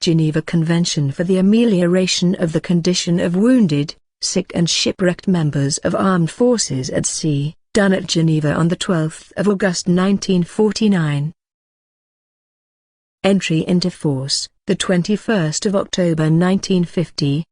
Geneva Convention for the amelioration of the condition of wounded, sick and shipwrecked members of armed forces at sea, done at Geneva on 12 August 1949. Entry into force, 21 October 1950.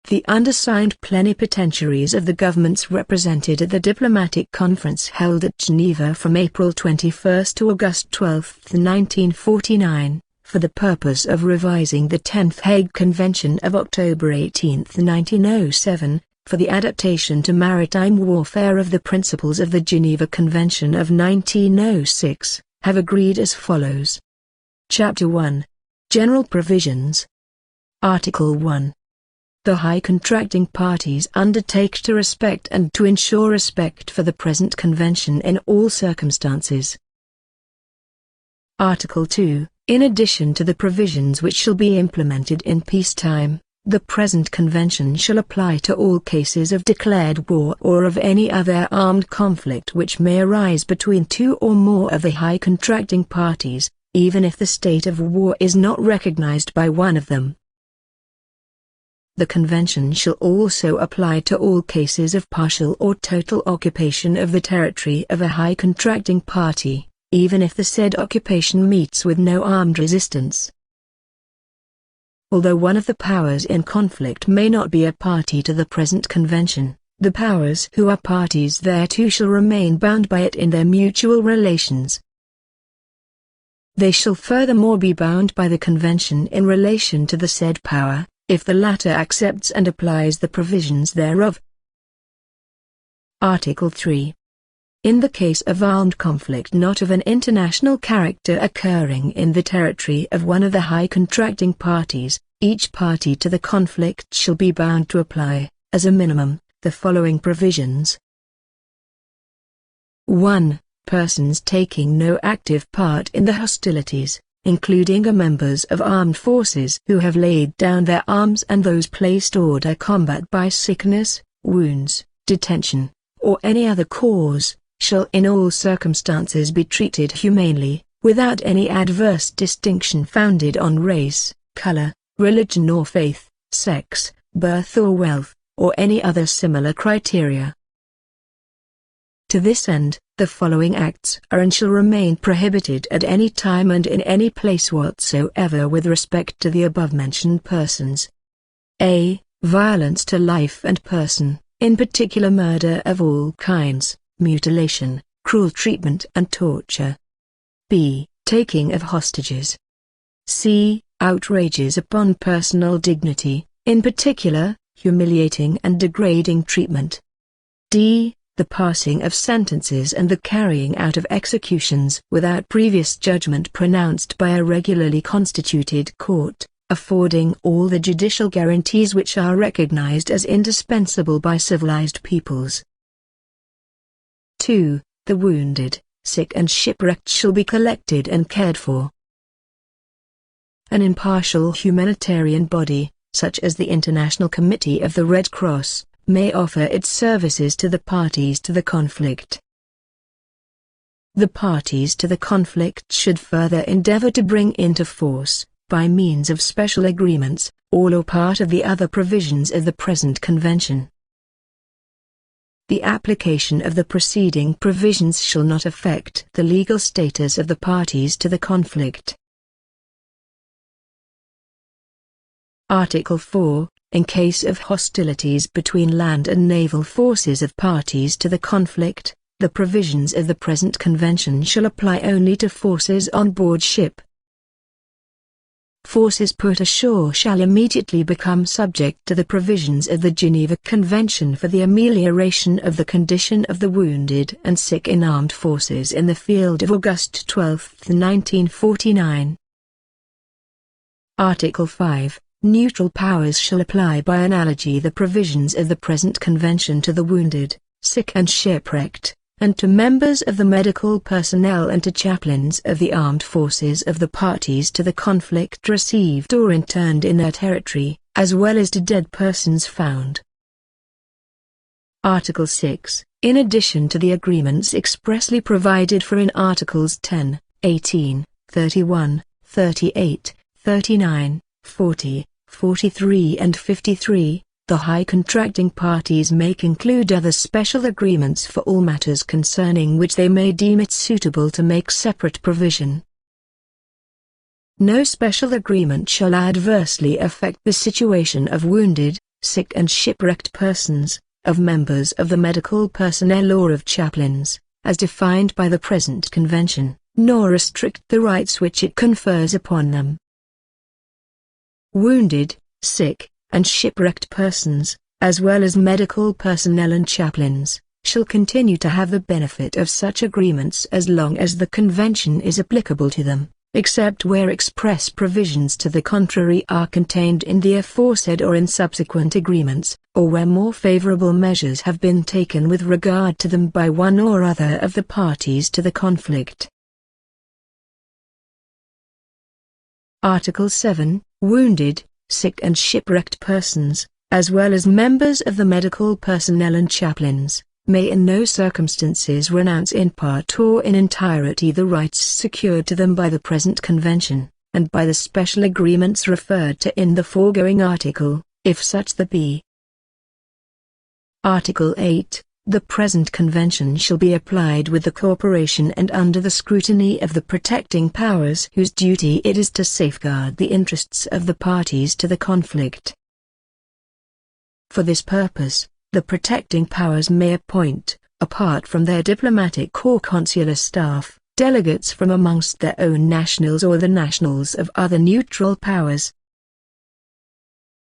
The undersigned plenipotentiaries of the governments represented at the diplomatic conference held at Geneva from April 21 to August 12, 1949, for the purpose of revising the 10th Hague Convention of October 18, 1907, for the adaptation to maritime warfare of the principles of the Geneva Convention of 1906, have agreed as follows. Chapter 1. General Provisions. Article 1. The high contracting parties undertake to respect and to ensure respect for the present convention in all circumstances. Article 2. In addition to the provisions which shall be implemented in peacetime, the present convention shall apply to all cases of declared war or of any other armed conflict which may arise between two or more of the high contracting parties, even if the state of war is not recognized by one of them. The Convention shall also apply to all cases of partial or total occupation of the territory of a high contracting party, even if the said occupation meets with no armed resistance. Although one of the powers in conflict may not be a party to the present Convention, the powers who are parties thereto shall remain bound by it in their mutual relations. They shall furthermore be bound by the Convention in relation to the said power, if the latter accepts and applies the provisions thereof. Article 3. In the case of armed conflict not of an international character occurring in the territory of one of the high contracting parties, each party to the conflict shall be bound to apply, as a minimum, the following provisions. 1. Persons taking no active part in the hostilities, including members of armed forces who have laid down their arms and those placed hors de combat by sickness, wounds, detention, or any other cause, shall in all circumstances be treated humanely, without any adverse distinction founded on race, color, religion or faith, sex, birth or wealth, or any other similar criteria. To this end, the following acts are and shall remain prohibited at any time and in any place whatsoever with respect to the above-mentioned persons. A. Violence to life and person, in particular murder of all kinds, mutilation, cruel treatment and torture. B. Taking of hostages. C. Outrages upon personal dignity, in particular, humiliating and degrading treatment. D. The passing of sentences and the carrying out of executions without previous judgment pronounced by a regularly constituted court, affording all the judicial guarantees which are recognized as indispensable by civilized peoples. 2. The wounded, sick and shipwrecked shall be collected and cared for. An impartial humanitarian body, such as the International Committee of the Red Cross, may offer its services to the parties to the conflict. The parties to the conflict should further endeavor to bring into force, by means of special agreements, all or part of the other provisions of the present convention. The application of the preceding provisions shall not affect the legal status of the parties to the conflict. Article 4. In case of hostilities between land and naval forces of parties to the conflict, the provisions of the present convention shall apply only to forces on board ship. Forces put ashore shall immediately become subject to the provisions of the Geneva Convention for the amelioration of the condition of the wounded and sick in armed forces in the field of August 12, 1949. Article 5. Neutral powers shall apply by analogy the provisions of the present convention to the wounded, sick and shipwrecked, and to members of the medical personnel and to chaplains of the armed forces of the parties to the conflict received or interned in their territory, as well as to dead persons found. Article 6. In addition to the agreements expressly provided for in Articles 10, 18, 31, 38, 39, 40, 43 and 53, the high contracting parties may conclude other special agreements for all matters concerning which they may deem it suitable to make separate provision. No special agreement shall adversely affect the situation of wounded, sick and shipwrecked persons, of members of the medical personnel or of chaplains, as defined by the present convention, nor restrict the rights which it confers upon them. Wounded, sick, and shipwrecked persons, as well as medical personnel and chaplains, shall continue to have the benefit of such agreements as long as the convention is applicable to them, except where express provisions to the contrary are contained in the aforesaid or in subsequent agreements, or where more favorable measures have been taken with regard to them by one or other of the parties to the conflict. Article 7. Wounded, sick and shipwrecked persons, as well as members of the medical personnel and chaplains, may in no circumstances renounce in part or in entirety the rights secured to them by the present convention, and by the special agreements referred to in the foregoing article, if such there be. Article 8. The present convention shall be applied with the cooperation and under the scrutiny of the protecting powers whose duty it is to safeguard the interests of the parties to the conflict. For this purpose, the protecting powers may appoint, apart from their diplomatic or consular staff, delegates from amongst their own nationals or the nationals of other neutral powers.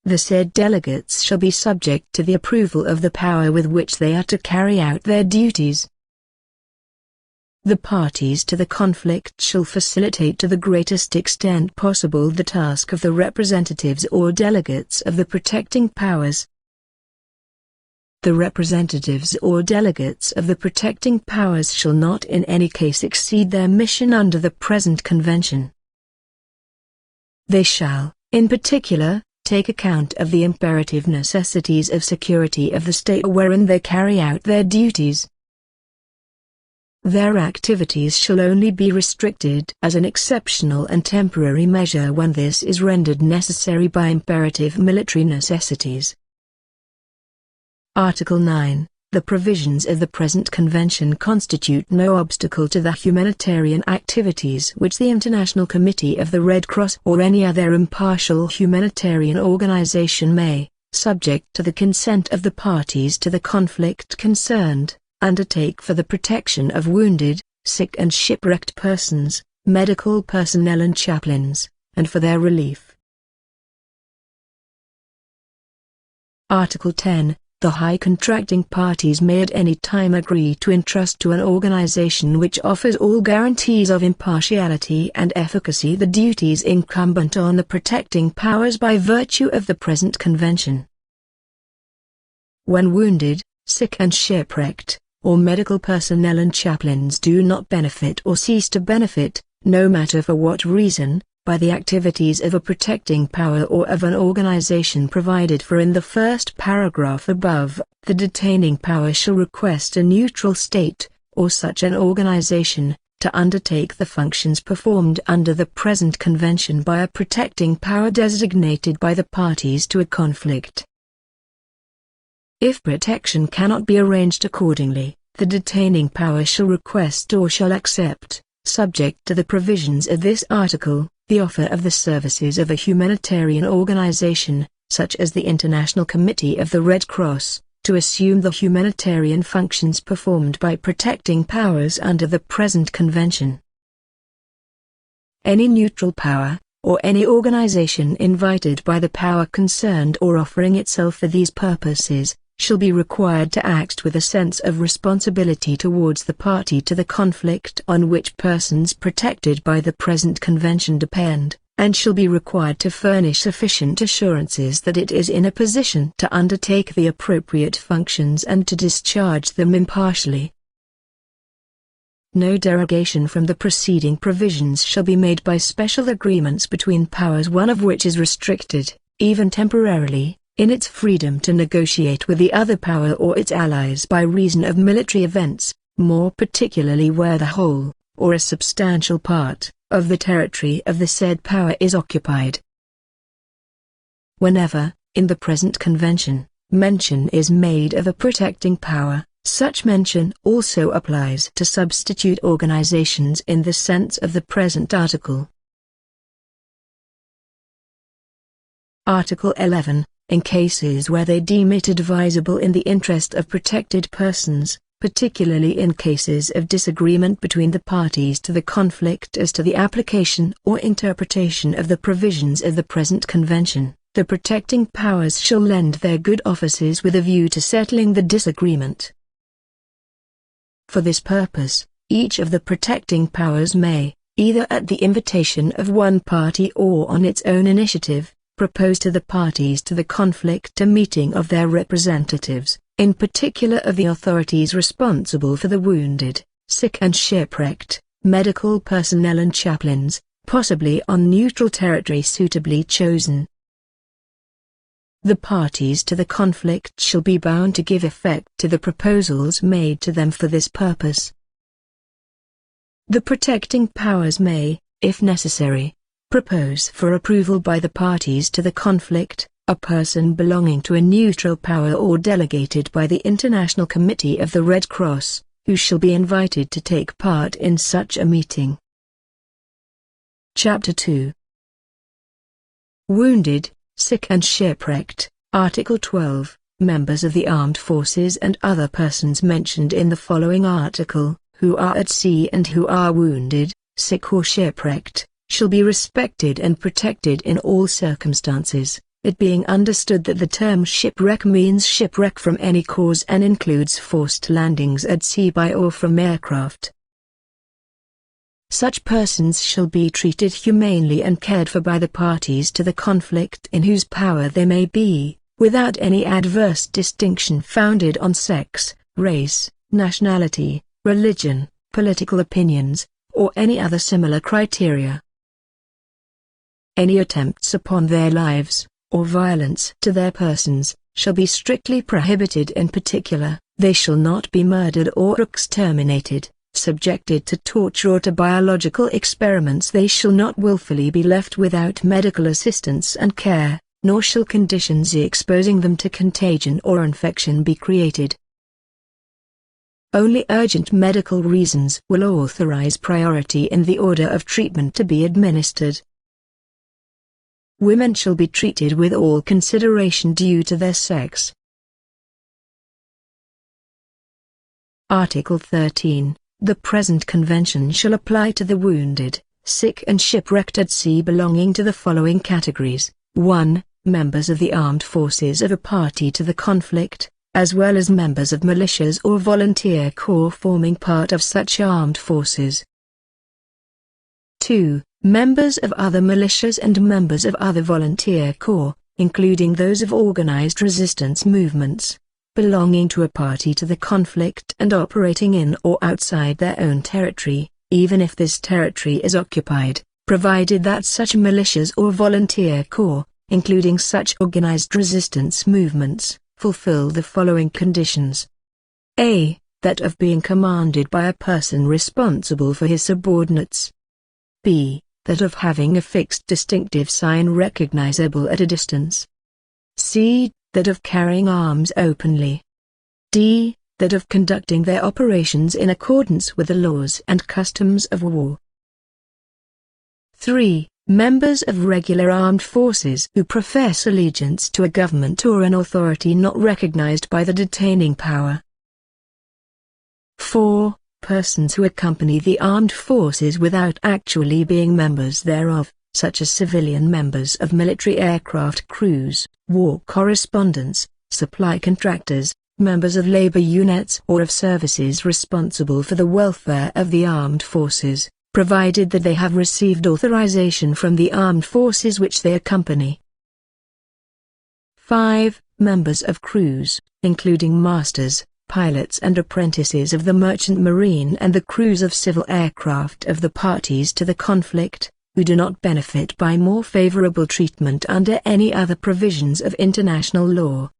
The said delegates shall be subject to the approval of the power with which they are to carry out their duties. The parties to the conflict shall facilitate to the greatest extent possible the task of the representatives or delegates of the protecting powers. The representatives or delegates of the protecting powers shall not in any case exceed their mission under the present convention. They shall, in particular, take account of the imperative necessities of security of the state wherein they carry out their duties. Their activities shall only be restricted as an exceptional and temporary measure when this is rendered necessary by imperative military necessities. Article 9. The provisions of the present convention constitute no obstacle to the humanitarian activities which the International Committee of the Red Cross or any other impartial humanitarian organization may, subject to the consent of the parties to the conflict concerned, undertake for the protection of wounded, sick and shipwrecked persons, medical personnel and chaplains, and for their relief. Article 10. The high contracting parties may at any time agree to entrust to an organization which offers all guarantees of impartiality and efficacy the duties incumbent on the protecting powers by virtue of the present convention. When wounded, sick and shipwrecked, or medical personnel and chaplains do not benefit or cease to benefit, no matter for what reason, by the activities of a protecting power or of an organization provided for in the first paragraph above, the detaining power shall request a neutral state, or such an organization, to undertake the functions performed under the present convention by a protecting power designated by the parties to a conflict. If protection cannot be arranged accordingly, the detaining power shall request or shall accept, subject to the provisions of this article, the offer of the services of a humanitarian organization, such as the International Committee of the Red Cross, to assume the humanitarian functions performed by protecting powers under the present convention. Any neutral power, or any organization invited by the power concerned or offering itself for these purposes, shall be required to act with a sense of responsibility towards the party to the conflict on which persons protected by the present convention depend, and shall be required to furnish sufficient assurances that it is in a position to undertake the appropriate functions and to discharge them impartially. No derogation from the preceding provisions shall be made by special agreements between powers, one of which is restricted, even temporarily, in its freedom to negotiate with the other power or its allies by reason of military events, more particularly where the whole, or a substantial part, of the territory of the said power is occupied. Whenever, in the present convention, mention is made of a protecting power, such mention also applies to substitute organizations in the sense of the present article. Article 11. In cases where they deem it advisable in the interest of protected persons, particularly in cases of disagreement between the parties to the conflict as to the application or interpretation of the provisions of the present convention, the protecting powers shall lend their good offices with a view to settling the disagreement. For this purpose, each of the protecting powers may, either at the invitation of one party or on its own initiative, propose to the parties to the conflict a meeting of their representatives, in particular of the authorities responsible for the wounded, sick and shipwrecked, medical personnel and chaplains, possibly on neutral territory suitably chosen. The parties to the conflict shall be bound to give effect to the proposals made to them for this purpose. The protecting powers may, if necessary, propose for approval by the parties to the conflict, a person belonging to a neutral power or delegated by the International Committee of the Red Cross, who shall be invited to take part in such a meeting. Chapter 2. Wounded, sick and shipwrecked. Article 12. Members of the armed forces and other persons mentioned in the following article, who are at sea and who are wounded, sick or shipwrecked, shall be respected and protected in all circumstances, it being understood that the term shipwreck means shipwreck from any cause and includes forced landings at sea by or from aircraft. Such persons shall be treated humanely and cared for by the parties to the conflict in whose power they may be, without any adverse distinction founded on sex, race, nationality, religion, political opinions, or any other similar criteria. Any attempts upon their lives, or violence to their persons, shall be strictly prohibited. In particular, they shall not be murdered or exterminated, subjected to torture or to biological experiments. They shall not willfully be left without medical assistance and care, nor shall conditions exposing them to contagion or infection be created. Only urgent medical reasons will authorize priority in the order of treatment to be administered. Women shall be treated with all consideration due to their sex. Article 13. The present convention shall apply to the wounded, sick and shipwrecked at sea belonging to the following categories: 1. Members of the armed forces of a party to the conflict, as well as members of militias or volunteer corps forming part of such armed forces. 2. Members of other militias and members of other volunteer corps, including those of organized resistance movements, belonging to a party to the conflict and operating in or outside their own territory, even if this territory is occupied, provided that such militias or volunteer corps, including such organized resistance movements, fulfill the following conditions. A. That of being commanded by a person responsible for his subordinates. B. That of having a fixed distinctive sign recognizable at a distance. C. That of carrying arms openly. D. That of conducting their operations in accordance with the laws and customs of war. 3. Members of regular armed forces who profess allegiance to a government or an authority not recognized by the detaining power. 4. Persons who accompany the armed forces without actually being members thereof, such as civilian members of military aircraft crews, war correspondents, supply contractors, members of labor units or of services responsible for the welfare of the armed forces, provided that they have received authorization from the armed forces which they accompany. 5. Members of crews, including masters, pilots and apprentices of the merchant marine and the crews of civil aircraft of the parties to the conflict, who do not benefit by more favorable treatment under any other provisions of international law.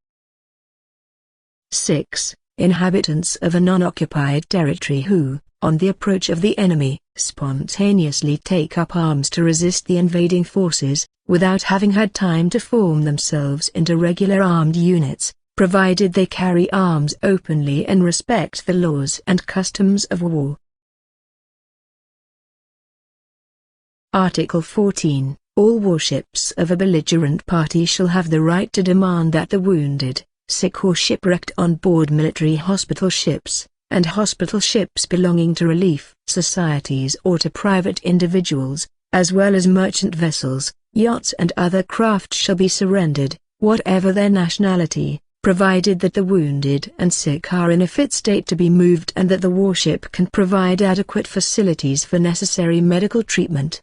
6. Inhabitants of a non-occupied territory who, on the approach of the enemy, spontaneously take up arms to resist the invading forces, without having had time to form themselves into regular armed units, provided they carry arms openly and respect the laws and customs of war. Article 14. All warships of a belligerent party shall have the right to demand that the wounded, sick or shipwrecked on board military hospital ships, and hospital ships belonging to relief societies or to private individuals, as well as merchant vessels, yachts and other craft shall be surrendered, whatever their nationality, provided that the wounded and sick are in a fit state to be moved and that the warship can provide adequate facilities for necessary medical treatment.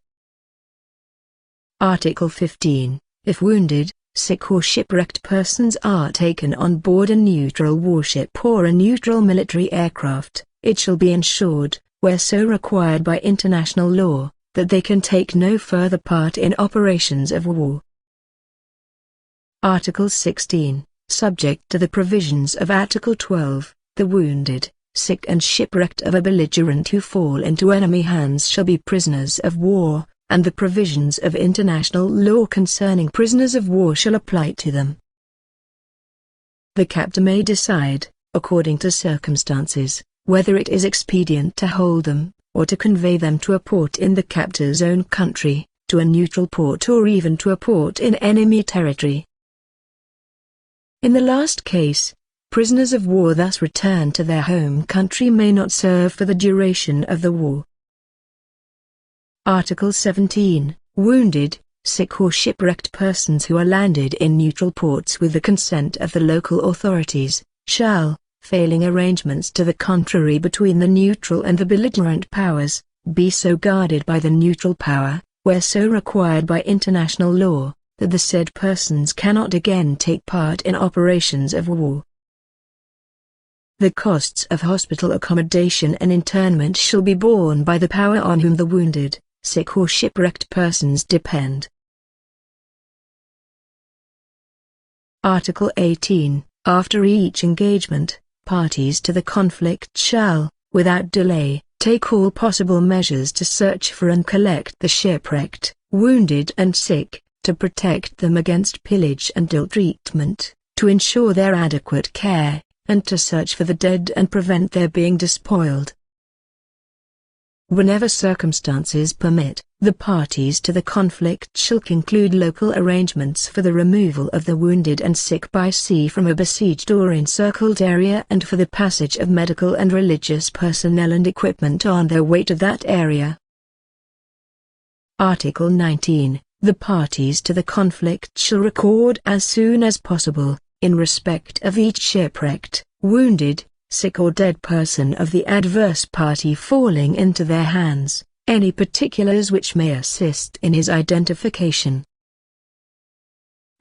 Article 15. If wounded, sick or shipwrecked persons are taken on board a neutral warship or a neutral military aircraft, it shall be ensured, where so required by international law, that they can take no further part in operations of war. Article 16. Subject to the provisions of Article 12, the wounded, sick and shipwrecked of a belligerent who fall into enemy hands shall be prisoners of war, and the provisions of international law concerning prisoners of war shall apply to them. The captor may decide, according to circumstances, whether it is expedient to hold them, or to convey them to a port in the captor's own country, to a neutral port or even to a port in enemy territory. In the last case, prisoners of war thus returned to their home country may not serve for the duration of the war. Article 17. Wounded, sick or shipwrecked persons who are landed in neutral ports with the consent of the local authorities, shall, failing arrangements to the contrary between the neutral and the belligerent powers, be so guarded by the neutral power, where so required by international law, that the said persons cannot again take part in operations of war. The costs of hospital accommodation and internment shall be borne by the power on whom the wounded, sick or shipwrecked persons depend. Article 18. After each engagement, parties to the conflict shall, without delay, take all possible measures to search for and collect the shipwrecked, wounded and sick, to protect them against pillage and ill treatment, to ensure their adequate care, and to search for the dead and prevent their being despoiled. Whenever circumstances permit, the parties to the conflict shall conclude local arrangements for the removal of the wounded and sick by sea from a besieged or encircled area and for the passage of medical and religious personnel and equipment on their way to that area. Article 19. The parties to the conflict shall record as soon as possible, in respect of each shipwrecked, wounded, sick or dead person of the adverse party falling into their hands, any particulars which may assist in his identification.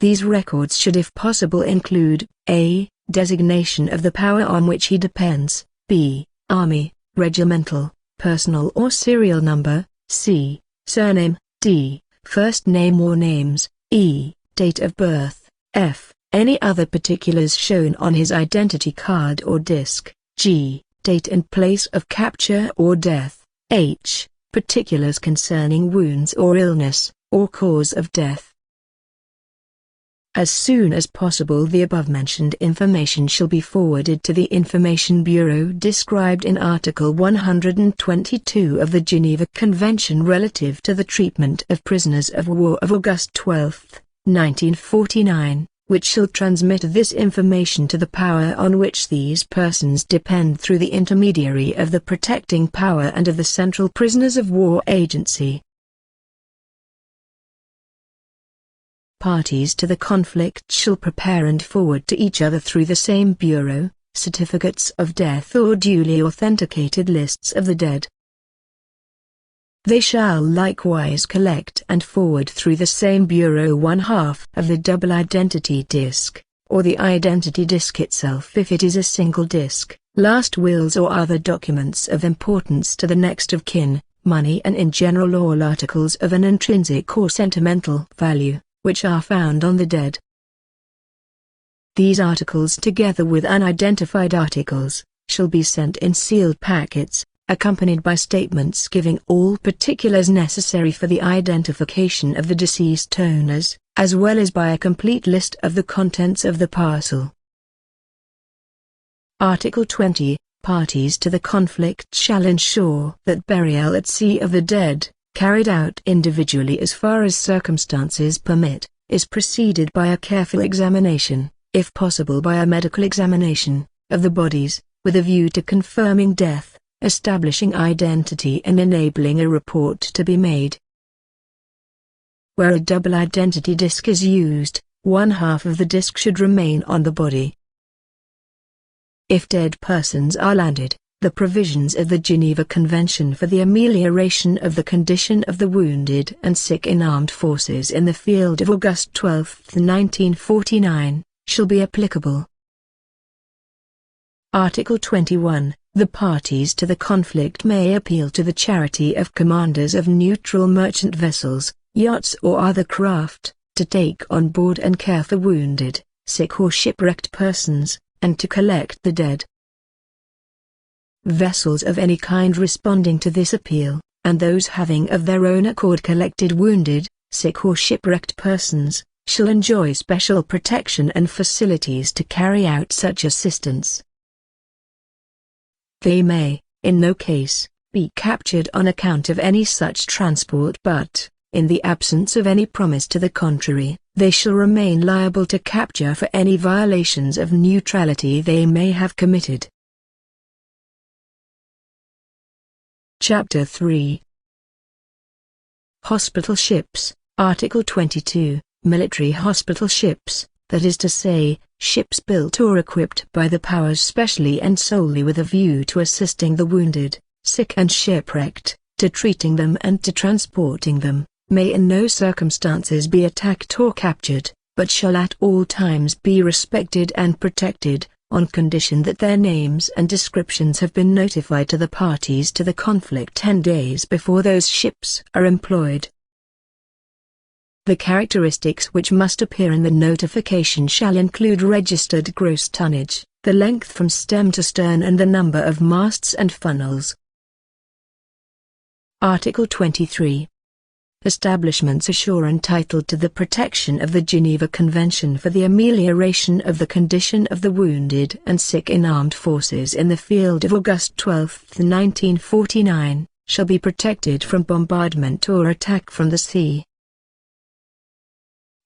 These records should if possible include, a. designation of the power on which he depends, b. army, regimental, personal or serial number, c. surname, d. first name or names, e. date of birth, f. any other particulars shown on his identity card or disc, g. date and place of capture or death, h. particulars concerning wounds or illness, or cause of death. As soon as possible the above-mentioned information shall be forwarded to the Information Bureau described in Article 122 of the Geneva Convention relative to the treatment of prisoners of war of August 12, 1949, which shall transmit this information to the power on which these persons depend through the intermediary of the protecting power and of the Central Prisoners of War Agency. Parties to the conflict shall prepare and forward to each other through the same bureau, certificates of death or duly authenticated lists of the dead. They shall likewise collect and forward through the same bureau 1/2 of the double identity disc, or the identity disc itself if it is a single disc, last wills or other documents of importance to the next of kin, money and in general all articles of an intrinsic or sentimental value, which are found on the dead. These articles together with unidentified articles, shall be sent in sealed packets, accompanied by statements giving all particulars necessary for the identification of the deceased owners, as well as by a complete list of the contents of the parcel. Article 20. Parties to the conflict shall ensure that burial at sea of the dead, carried out individually as far as circumstances permit, is preceded by a careful examination, if possible by a medical examination, of the bodies, with a view to confirming death, establishing identity and enabling a report to be made. Where a double identity disc is used, one half of the disc should remain on the body. If dead persons are landed, the provisions of the Geneva Convention for the amelioration of the condition of the wounded and sick in armed forces in the field of August 12, 1949, shall be applicable. Article 21. The parties to the conflict may appeal to the charity of commanders of neutral merchant vessels, yachts or other craft, to take on board and care for wounded, sick or shipwrecked persons, and to collect the dead. Vessels of any kind responding to this appeal, and those having of their own accord collected wounded, sick or shipwrecked persons, shall enjoy special protection and facilities to carry out such assistance. They may, in no case, be captured on account of any such transport, but, in the absence of any promise to the contrary, they shall remain liable to capture for any violations of neutrality they may have committed. Chapter 3. Hospital ships. Article 22. Military hospital ships, that is to say, ships built or equipped by the powers specially and solely with a view to assisting the wounded, sick and shipwrecked, to treating them and to transporting them, may in no circumstances be attacked or captured, but shall at all times be respected and protected, on condition that their names and descriptions have been notified to the parties to the conflict 10 days before those ships are employed. The characteristics which must appear in the notification shall include registered gross tonnage, the length from stem to stern and the number of masts and funnels. Article 23. Establishments ashore entitled to the protection of the Geneva Convention for the amelioration of the condition of the wounded and sick in armed forces in the field of August 12, 1949, shall be protected from bombardment or attack from the sea.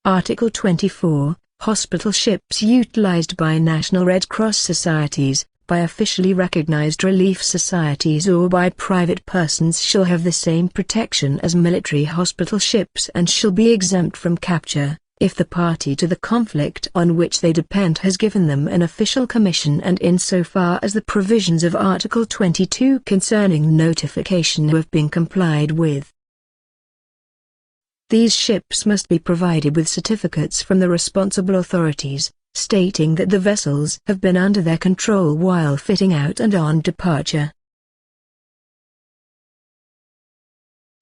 Article 24. Hospital ships utilized by National Red Cross societies, by officially recognized relief societies or by private persons shall have the same protection as military hospital ships and shall be exempt from capture, if the party to the conflict on which they depend has given them an official commission and insofar as the provisions of Article 22 concerning notification have been complied with. These ships must be provided with certificates from the responsible authorities, stating that the vessels have been under their control while fitting out and on departure.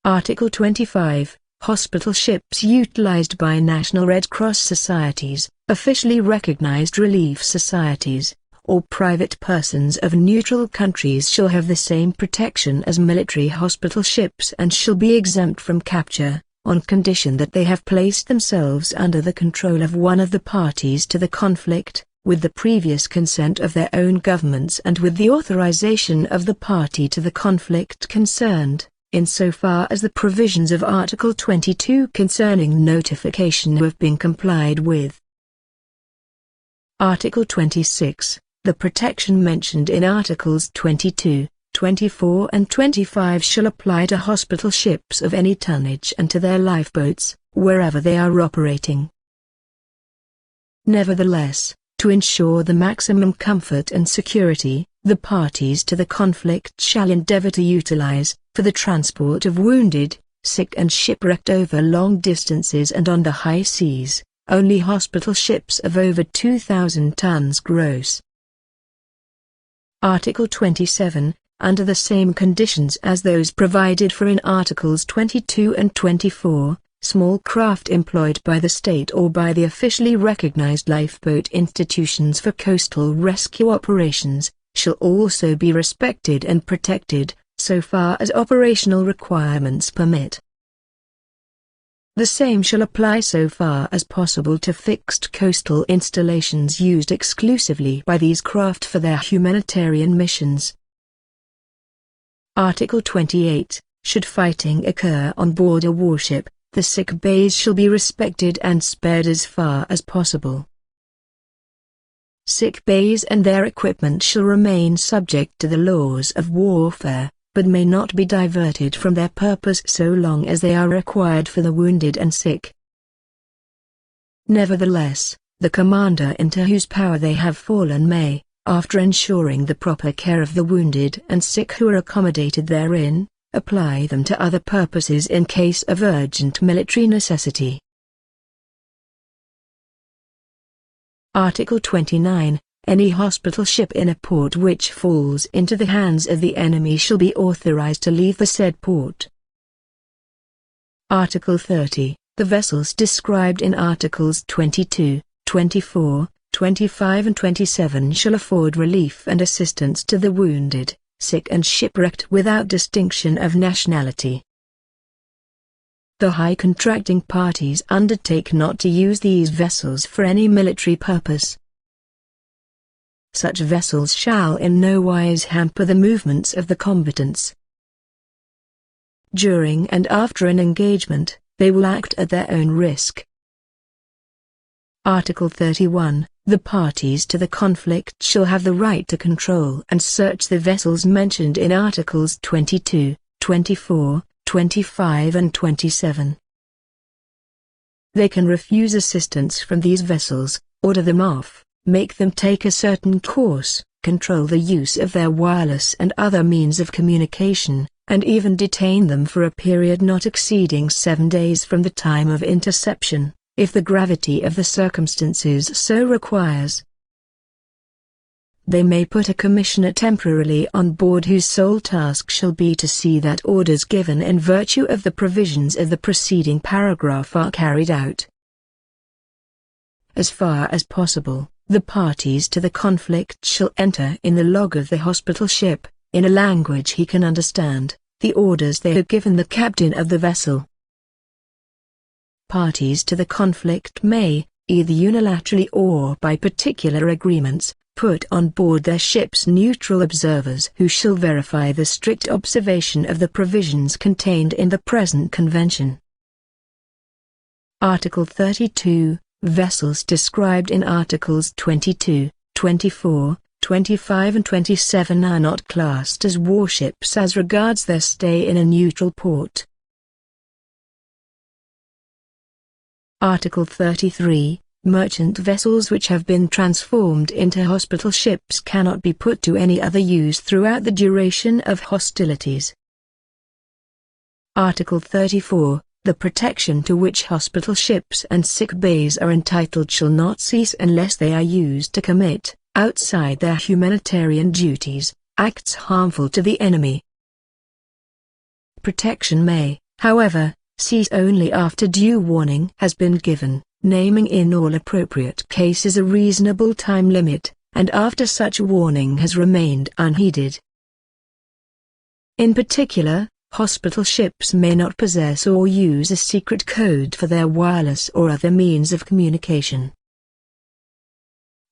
Article 25. Hospital ships utilized by National Red Cross societies, officially recognized relief societies, or private persons of neutral countries shall have the same protection as military hospital ships and shall be exempt from capture, on condition that they have placed themselves under the control of one of the parties to the conflict, with the previous consent of their own governments and with the authorization of the party to the conflict concerned, insofar as the provisions of Article 22 concerning notification have been complied with. Article 26. The protection mentioned in Articles 22, 24 and 25 shall apply to hospital ships of any tonnage and to their lifeboats, wherever they are operating. Nevertheless, to ensure the maximum comfort and security, the parties to the conflict shall endeavor to utilize, for the transport of wounded, sick and shipwrecked over long distances and on the high seas, only hospital ships of over 2,000 tons gross. Article 27. Under the same conditions as those provided for in Articles 22 and 24, small craft employed by the state or by the officially recognized lifeboat institutions for coastal rescue operations, shall also be respected and protected, so far as operational requirements permit. The same shall apply so far as possible to fixed coastal installations used exclusively by these craft for their humanitarian missions. Article 28. Should fighting occur on board a warship, the sick bays shall be respected and spared as far as possible. Sick bays and their equipment shall remain subject to the laws of warfare, but may not be diverted from their purpose so long as they are required for the wounded and sick. Nevertheless, the commander into whose power they have fallen may, after ensuring the proper care of the wounded and sick who are accommodated therein, apply them to other purposes in case of urgent military necessity. Article 29. Any hospital ship in a port which falls into the hands of the enemy shall be authorized to leave the said port. Article 30. The vessels described in Articles 22, 24, 25 and 27 shall afford relief and assistance to the wounded, sick and shipwrecked without distinction of nationality. The high contracting parties undertake not to use these vessels for any military purpose. Such vessels shall in no wise hamper the movements of the combatants. During and after an engagement, they will act at their own risk. Article 31. The parties to the conflict shall have the right to control and search the vessels mentioned in Articles 22, 24, 25 and 27. They can refuse assistance from these vessels, order them off, make them take a certain course, control the use of their wireless and other means of communication, and even detain them for a period not exceeding 7 days from the time of interception, if the gravity of the circumstances so requires. They may put a commissioner temporarily on board whose sole task shall be to see that orders given in virtue of the provisions of the preceding paragraph are carried out. As far as possible, the parties to the conflict shall enter in the log of the hospital ship, in a language he can understand, the orders they have given the captain of the vessel. Parties to the conflict may, either unilaterally or by particular agreements, put on board their ships neutral observers who shall verify the strict observation of the provisions contained in the present convention. Article 32. Vessels described in Articles 22, 24, 25 and 27 are not classed as warships as regards their stay in a neutral port. Article 33. Merchant vessels which have been transformed into hospital ships cannot be put to any other use throughout the duration of hostilities. Article 34. The protection to which hospital ships and sick bays are entitled shall not cease unless they are used to commit, outside their humanitarian duties, acts harmful to the enemy. Protection may, however, cease only after due warning has been given, naming in all appropriate cases a reasonable time limit, and after such warning has remained unheeded. In particular, hospital ships may not possess or use a secret code for their wireless or other means of communication.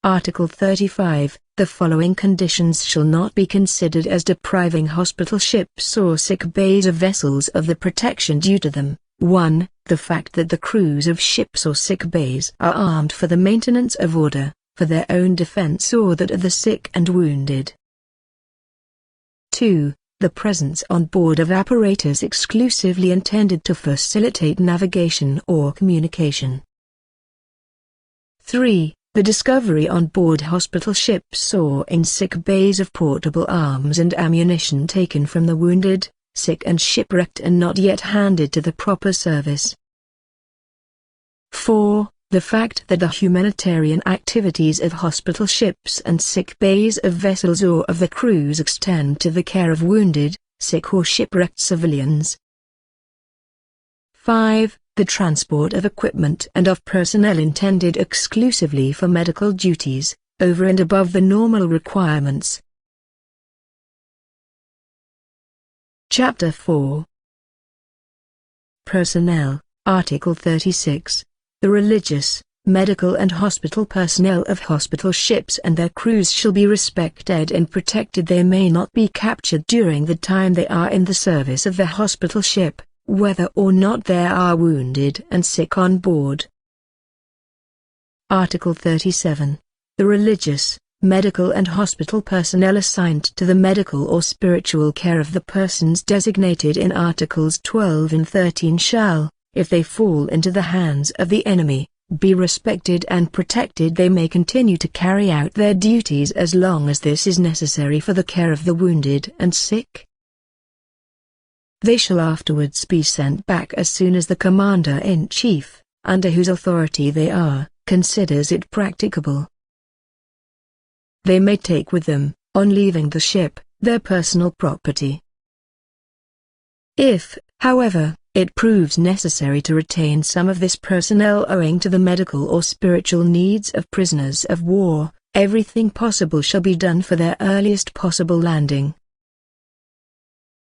Article 35. The following conditions shall not be considered as depriving hospital ships or sick bays of vessels of the protection due to them. 1. The fact that the crews of ships or sick bays are armed for the maintenance of order, for their own defense or that of the sick and wounded. 2. The presence on board of apparatus exclusively intended to facilitate navigation or communication. 3. The discovery on board hospital ships or in sick bays of portable arms and ammunition taken from the wounded, sick and shipwrecked and not yet handed to the proper service. 4. The fact that the humanitarian activities of hospital ships and sick bays of vessels or of the crews extend to the care of wounded, sick or shipwrecked civilians. 5. The transport of equipment and of personnel intended exclusively for medical duties, over and above the normal requirements, Chapter 4. Personnel, Article 36. The religious, medical and hospital personnel of hospital ships and their crews shall be respected and protected. They may not be captured during the time they are in the service of the hospital ship, whether or not there are wounded and sick on board. Article 37. The religious, medical and hospital personnel assigned to the medical or spiritual care of the persons designated in Articles 12 and 13 shall, if they fall into the hands of the enemy, be respected and protected. They may continue to carry out their duties as long as this is necessary for the care of the wounded and sick. They shall afterwards be sent back as soon as the Commander-in-Chief, under whose authority they are, considers it practicable. They may take with them, on leaving the ship, their personal property. If, however, it proves necessary to retain some of this personnel owing to the medical or spiritual needs of prisoners of war, everything possible shall be done for their earliest possible landing.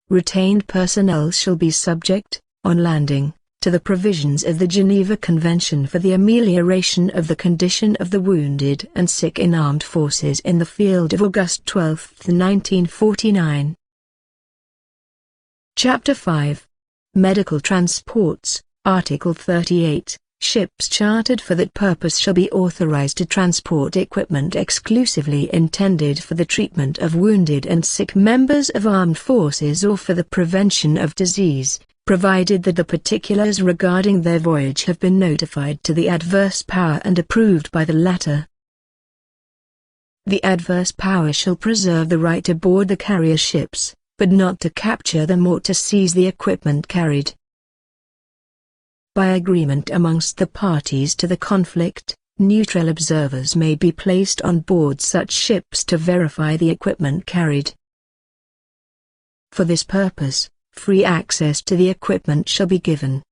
Retained personnel shall be subject, on landing, to the provisions of the Geneva Convention for the amelioration of the condition of the wounded and sick in armed forces in the field of August 12, 1949. Chapter 5. Medical transports, Article 38. Ships chartered for that purpose shall be authorized to transport equipment exclusively intended for the treatment of wounded and sick members of armed forces or for the prevention of disease, provided that the particulars regarding their voyage have been notified to the adverse power and approved by the latter. The adverse power shall preserve the right to board the carrier ships, but not to capture them or to seize the equipment carried. By agreement amongst the parties to the conflict, neutral observers may be placed on board such ships to verify the equipment carried. For this purpose, free access to the equipment shall be given.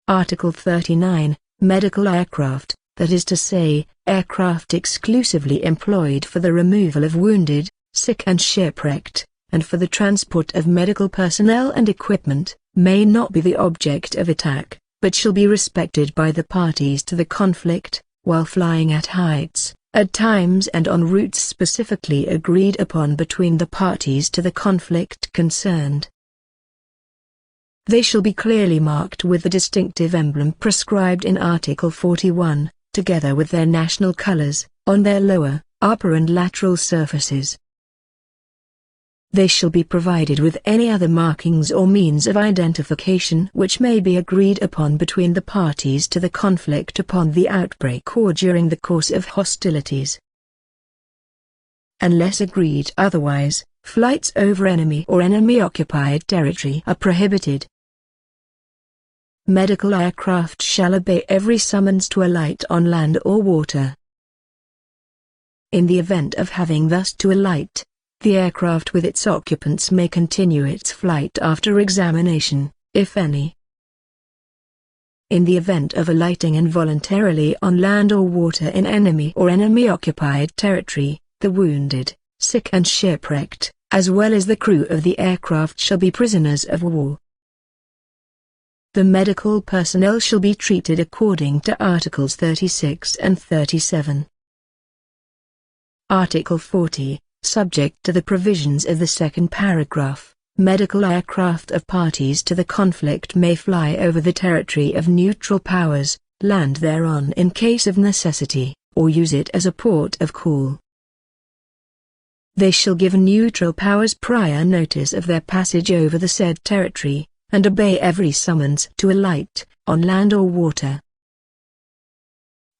Article 39. Medical aircraft, that is to say, aircraft exclusively employed for the removal of wounded, sick and shipwrecked, and for the transport of medical personnel and equipment, may not be the object of attack, but shall be respected by the parties to the conflict, while flying at heights, at times and on routes specifically agreed upon between the parties to the conflict concerned. They shall be clearly marked with the distinctive emblem prescribed in Article 41, together with their national colors, on their lower, upper and lateral surfaces. They shall be provided with any other markings or means of identification which may be agreed upon between the parties to the conflict upon the outbreak or during the course of hostilities. Unless agreed otherwise, flights over enemy or enemy-occupied territory are prohibited. Medical aircraft shall obey every summons to alight on land or water. In the event of having thus to alight, the aircraft with its occupants may continue its flight after examination, if any. In the event of alighting involuntarily on land or water in enemy or enemy-occupied territory, the wounded, sick and shipwrecked, as well as the crew of the aircraft shall be prisoners of war. The medical personnel shall be treated according to Articles 36 and 37. Article 40. Subject to the provisions of the second paragraph, medical aircraft of parties to the conflict may fly over the territory of neutral powers, land thereon in case of necessity, or use it as a port of call. They shall give neutral powers prior notice of their passage over the said territory, and obey every summons to alight, on land or water.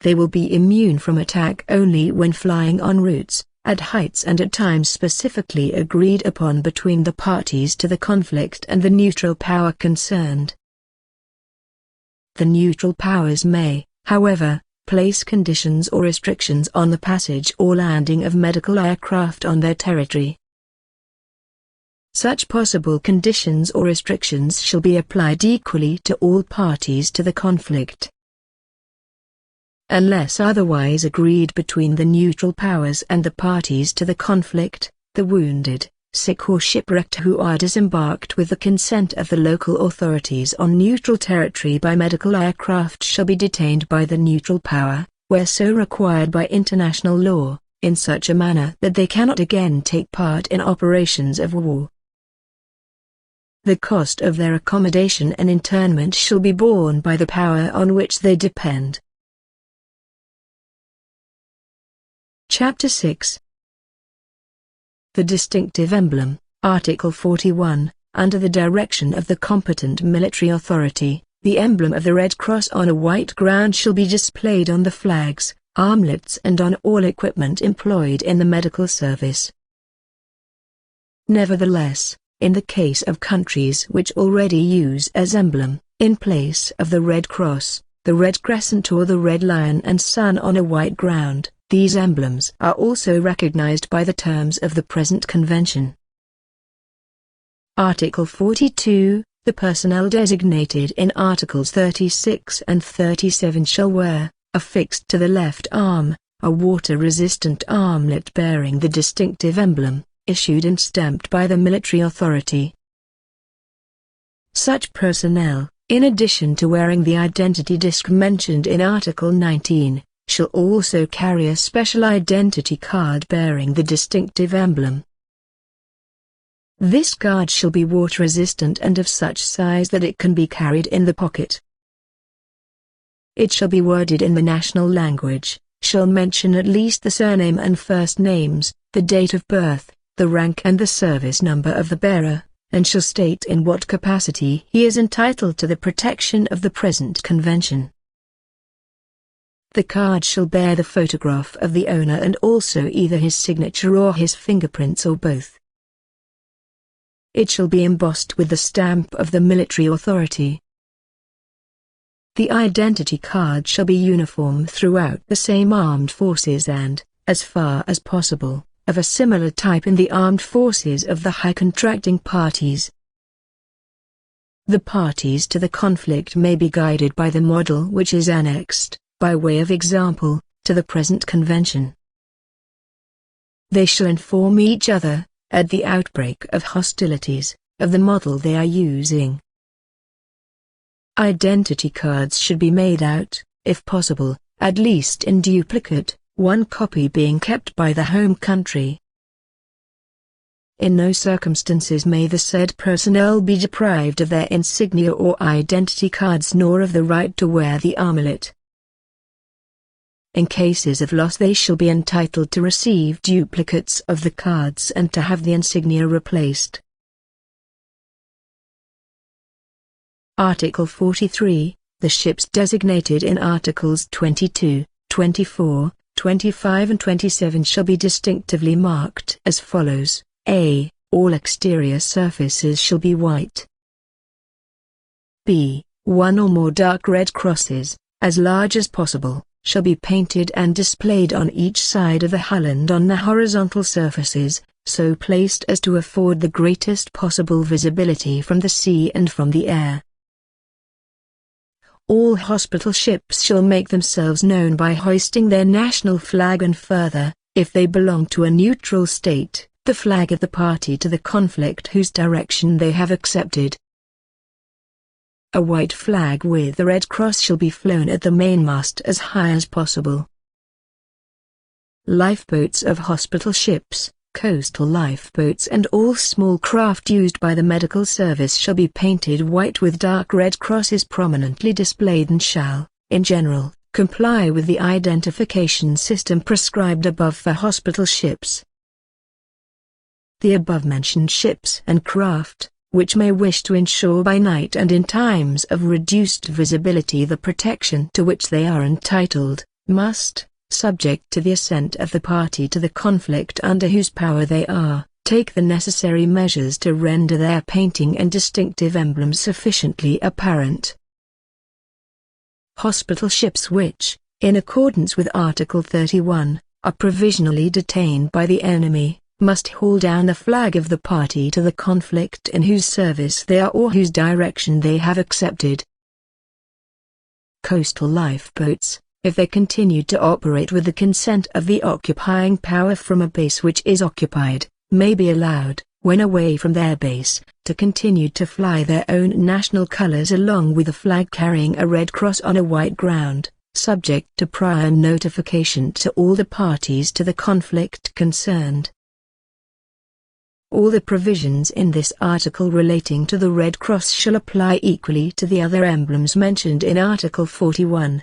They will be immune from attack only when flying on routes, at heights and at times specifically agreed upon between the parties to the conflict and the neutral power concerned. The neutral powers may, however, place conditions or restrictions on the passage or landing of medical aircraft on their territory. Such possible conditions or restrictions shall be applied equally to all parties to the conflict. Unless otherwise agreed between the neutral powers and the parties to the conflict, The wounded, sick or shipwrecked who are disembarked with the consent of the local authorities on neutral territory by medical aircraft shall be detained by the neutral power, where so required by international law, in such a manner that they cannot again take part in operations of war. The cost of their accommodation and internment shall be borne by the power on which they depend. Chapter 6. The distinctive emblem, Article 41, under the direction of the competent military authority, the emblem of the Red Cross on a white ground shall be displayed on the flags, armlets and on all equipment employed in the medical service. Nevertheless, in the case of countries which already use as emblem, in place of the Red Cross, the Red Crescent or the Red Lion and Sun on a white ground, these emblems are also recognized by the terms of the present convention. Article 42. The personnel designated in Articles 36 and 37 shall wear, affixed to the left arm, a water-resistant armlet bearing the distinctive emblem, issued and stamped by the military authority. Such personnel, in addition to wearing the identity disc mentioned in Article 19, shall also carry a special identity card bearing the distinctive emblem. This card shall be water-resistant and of such size that it can be carried in the pocket. It shall be worded in the national language, shall mention at least the surname and first names, the date of birth, the rank and the service number of the bearer, and shall state in what capacity he is entitled to the protection of the present convention. The card shall bear the photograph of the owner and also either his signature or his fingerprints or both. It shall be embossed with the stamp of the military authority. The identity card shall be uniform throughout the same armed forces and, as far as possible, of a similar type in the armed forces of the high contracting parties. The parties to the conflict may be guided by the model which is annexed, by way of example, to the present convention. They shall inform each other, at the outbreak of hostilities, of the model they are using. Identity cards should be made out, if possible, at least in duplicate, one copy being kept by the home country. In no circumstances may the said personnel be deprived of their insignia or identity cards nor of the right to wear the armlet. In cases of loss they shall be entitled to receive duplicates of the cards and to have the insignia replaced. Article 43. The ships designated in Articles 22, 24, 25 and 27 shall be distinctively marked as follows. A. All exterior surfaces shall be white. B. One or more dark red crosses, as large as possible, shall be painted and displayed on each side of the hull and on the horizontal surfaces, so placed as to afford the greatest possible visibility from the sea and from the air. All hospital ships shall make themselves known by hoisting their national flag and further, if they belong to a neutral state, the flag of the party to the conflict whose direction they have accepted. A white flag with the red cross shall be flown at the mainmast as high as possible. Lifeboats of hospital ships, coastal lifeboats and all small craft used by the medical service shall be painted white with dark red crosses prominently displayed and shall, in general, comply with the identification system prescribed above for hospital ships. The above-mentioned ships and craft, which may wish to ensure by night and in times of reduced visibility the protection to which they are entitled, must, subject to the assent of the party to the conflict under whose power they are, take the necessary measures to render their painting and distinctive emblems sufficiently apparent. Hospital ships which, in accordance with Article 31, are provisionally detained by the enemy, must haul down the flag of the party to the conflict in whose service they are or whose direction they have accepted. Coastal lifeboats, if they continue to operate with the consent of the occupying power from a base which is occupied, may be allowed, when away from their base, to continue to fly their own national colors along with a flag carrying a red cross on a white ground, subject to prior notification to all the parties to the conflict concerned. All the provisions in this article relating to the Red Cross shall apply equally to the other emblems mentioned in Article 41.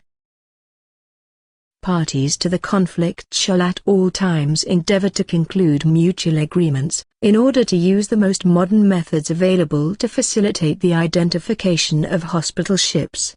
Parties to the conflict shall at all times endeavor to conclude mutual agreements, in order to use the most modern methods available to facilitate the identification of hospital ships.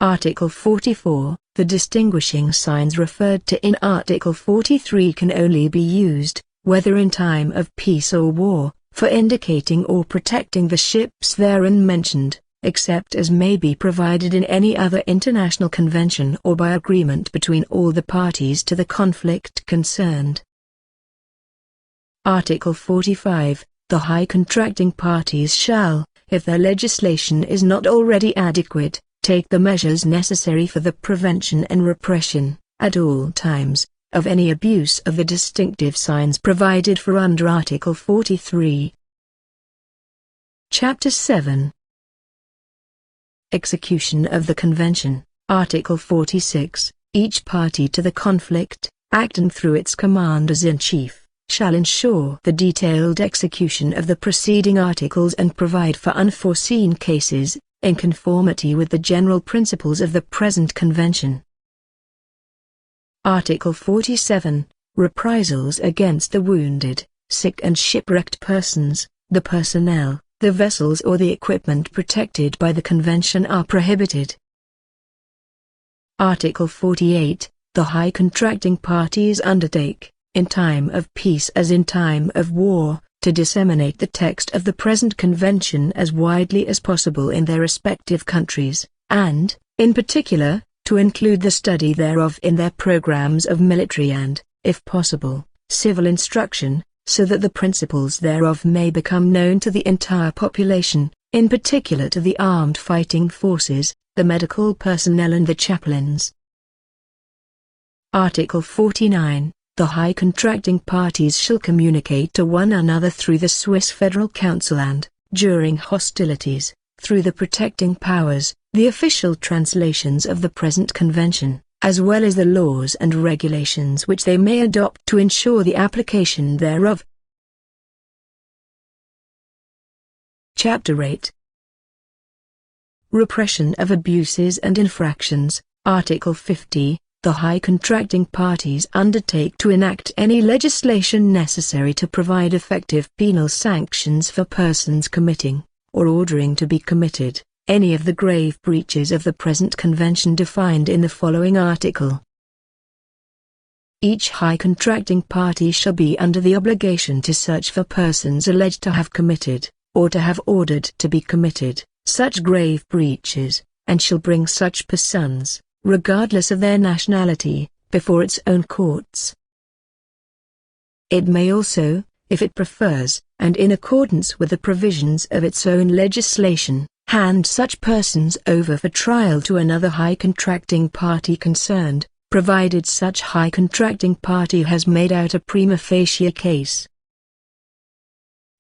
Article 44. The distinguishing signs referred to in Article 43 can only be used, whether in time of peace or war, for indicating or protecting the ships therein mentioned, except as may be provided in any other international convention or by agreement between all the parties to the conflict concerned. Article 45. The high contracting parties shall, if their legislation is not already adequate, take the measures necessary for the prevention and repression, at all times, of any abuse of the distinctive signs provided for under Article 43. Chapter 7. Execution of the Convention. Article 46. Each party to the conflict, acting through its commanders-in-chief, shall ensure the detailed execution of the preceding articles and provide for unforeseen cases, in conformity with the general principles of the present convention. Article 47. Reprisals against the wounded, sick and shipwrecked persons, the personnel, the vessels or the equipment protected by the convention are prohibited. Article 48. The high contracting parties undertake, in time of peace as in time of war, to disseminate the text of the present convention as widely as possible in their respective countries, and, in particular, to include the study thereof in their programs of military and, if possible, civil instruction, so that the principles thereof may become known to the entire population, in particular to the armed fighting forces, the medical personnel and the chaplains. Article 49. The high contracting parties shall communicate to one another through the Swiss Federal Council and, during hostilities, through the protecting powers, the official translations of the present convention, as well as the laws and regulations which they may adopt to ensure the application thereof. Chapter 8. Repression of abuses and infractions. Article 50. The high contracting parties undertake to enact any legislation necessary to provide effective penal sanctions for persons committing, or ordering to be committed, any of the grave breaches of the present convention defined in the following article. Each high contracting party shall be under the obligation to search for persons alleged to have committed, or to have ordered to be committed, such grave breaches, and shall bring such persons, regardless of their nationality, before its own courts. It may also, if it prefers, and in accordance with the provisions of its own legislation, hand such persons over for trial to another high contracting party concerned, provided such high contracting party has made out a prima facie case.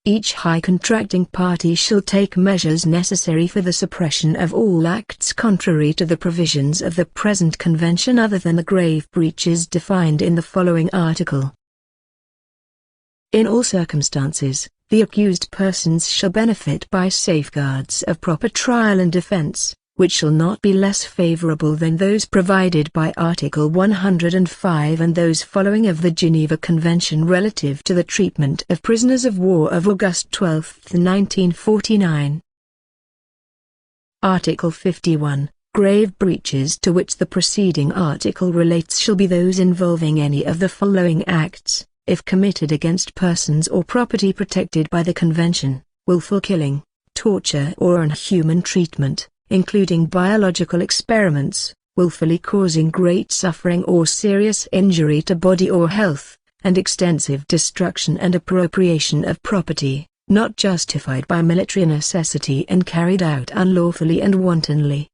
Each high contracting party shall take measures necessary for the suppression of all acts contrary to the provisions of the present convention other than the grave breaches defined in the following article. In all circumstances, the accused persons shall benefit by safeguards of proper trial and defense, which shall not be less favorable than those provided by Article 105 and those following of the Geneva Convention relative to the treatment of prisoners of war of August 12, 1949. Article 51. Grave breaches to which the preceding article relates shall be those involving any of the following acts, if committed against persons or property protected by the Convention: willful killing, torture or inhuman treatment, including biological experiments, willfully causing great suffering or serious injury to body or health, and extensive destruction and appropriation of property, not justified by military necessity and carried out unlawfully and wantonly.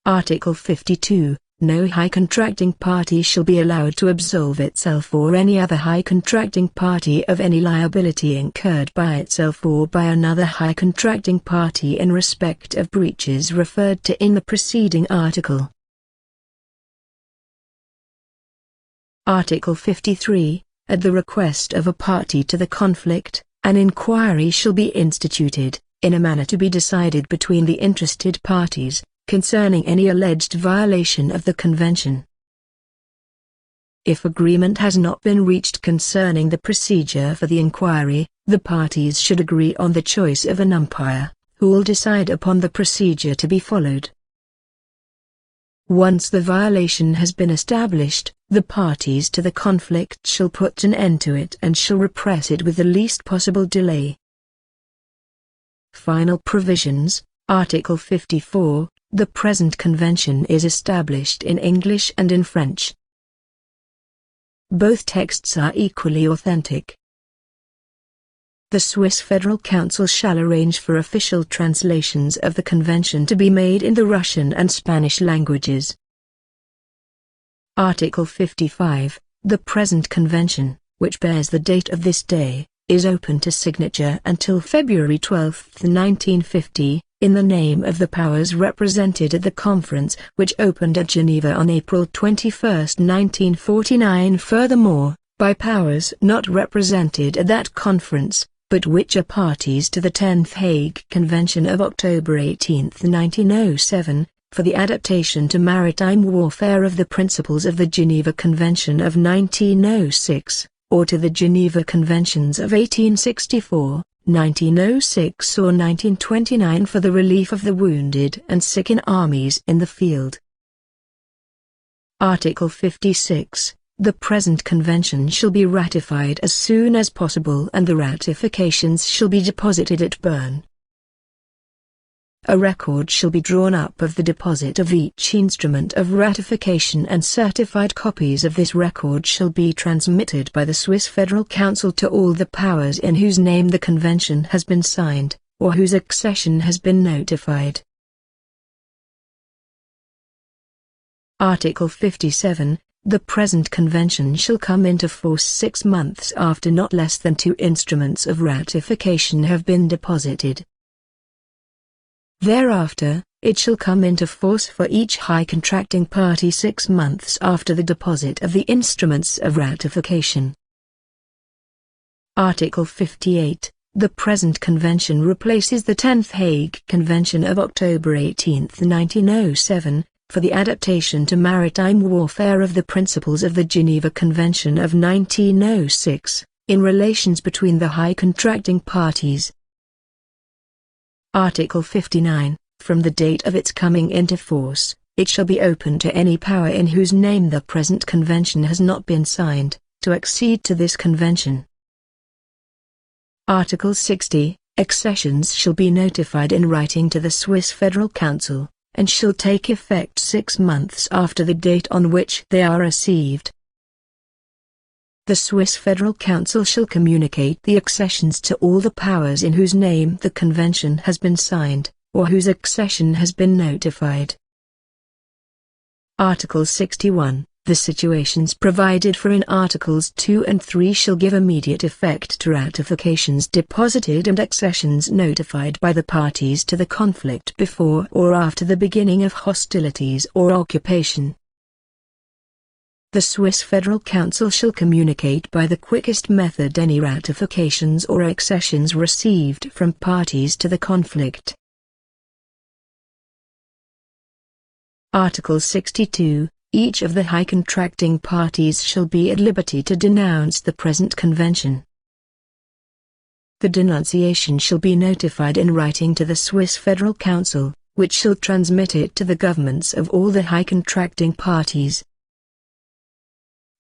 Article 52. no high contracting party shall be allowed to absolve itself or any other high contracting party of any liability incurred by itself or by another high contracting party in respect of breaches referred to in the preceding article. Article 53. At the request of a party to the conflict, an inquiry shall be instituted, in a manner to be decided between the interested parties, concerning any alleged violation of the Convention. If agreement has not been reached concerning the procedure for the inquiry, the parties should agree on the choice of an umpire, who will decide upon the procedure to be followed. Once the violation has been established, the parties to the conflict shall put an end to it and shall repress it with the least possible delay. Final provisions. Article 54. The present convention is established in English and in French. Both texts are equally authentic. The Swiss Federal Council shall arrange for official translations of the convention to be made in the Russian and Spanish languages. Article 55. The present convention, which bears the date of this day, is open to signature until February 12, 1950. In the name of the powers represented at the conference which opened at Geneva on April 21, 1949. Furthermore, by powers not represented at that conference, but which are parties to the 10th Hague Convention of October 18, 1907, for the adaptation to maritime warfare of the principles of the Geneva Convention of 1906, or to the Geneva Conventions of 1864. 1906 or 1929 for the relief of the wounded and sick in armies in the field. Article 56. The present convention shall be ratified as soon as possible and the ratifications shall be deposited at Bern. A record shall be drawn up of the deposit of each instrument of ratification and certified copies of this record shall be transmitted by the Swiss Federal Council to all the powers in whose name the convention has been signed, or whose accession has been notified. Article 57. The present convention shall come into force 6 months after not less than 2 instruments of ratification have been deposited. Thereafter, it shall come into force for each high contracting party 6 months after the deposit of the instruments of ratification. Article 58. The present convention replaces the 10th Hague Convention of October 18, 1907, for the adaptation to maritime warfare of the principles of the Geneva Convention of 1906, in relations between the high contracting parties. Article 59. From the date of its coming into force, it shall be open to any power in whose name the present convention has not been signed, to accede to this convention. Article 60. Accessions shall be notified in writing to the Swiss Federal Council, and shall take effect 6 months after the date on which they are received. The Swiss Federal Council shall communicate the accessions to all the powers in whose name the convention has been signed, or whose accession has been notified. Article 61. The situations provided for in Articles 2 and 3 shall give immediate effect to ratifications deposited and accessions notified by the parties to the conflict before or after the beginning of hostilities or occupation. The Swiss Federal Council shall communicate by the quickest method any ratifications or accessions received from parties to the conflict. Article 62. Each of the high contracting parties shall be at liberty to denounce the present convention. The denunciation shall be notified in writing to the Swiss Federal Council, which shall transmit it to the governments of all the high contracting parties.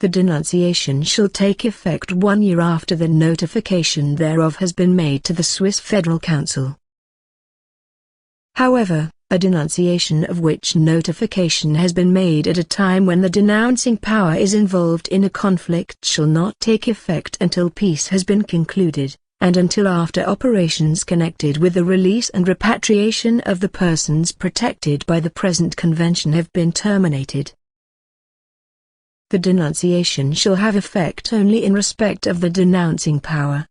The denunciation shall take effect 1 year after the notification thereof has been made to the Swiss Federal Council. However, a denunciation of which notification has been made at a time when the denouncing power is involved in a conflict shall not take effect until peace has been concluded, and until after operations connected with the release and repatriation of the persons protected by the present convention have been terminated. The denunciation shall have effect only in respect of the denouncing power.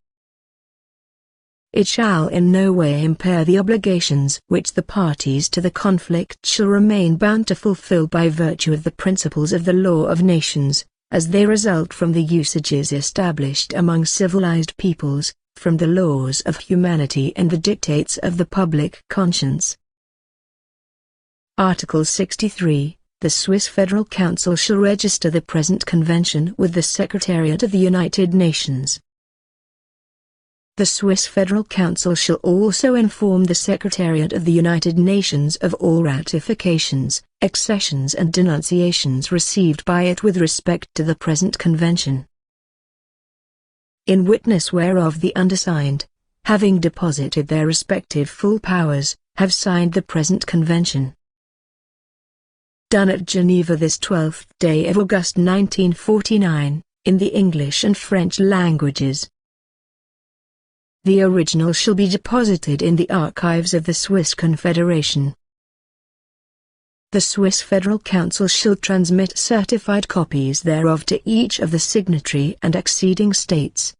It shall in no way impair the obligations which the parties to the conflict shall remain bound to fulfill by virtue of the principles of the law of nations, as they result from the usages established among civilized peoples, from the laws of humanity and the dictates of the public conscience. Article 63. The Swiss Federal Council shall register the present convention with the Secretariat of the United Nations. The Swiss Federal Council shall also inform the Secretariat of the United Nations of all ratifications, accessions and denunciations received by it with respect to the present convention. In witness whereof the undersigned, having deposited their respective full powers, have signed the present convention. Done at Geneva this 12th day of August 1949, in the English and French languages. The original shall be deposited in the archives of the Swiss Confederation. The Swiss Federal Council shall transmit certified copies thereof to each of the signatory and acceding states,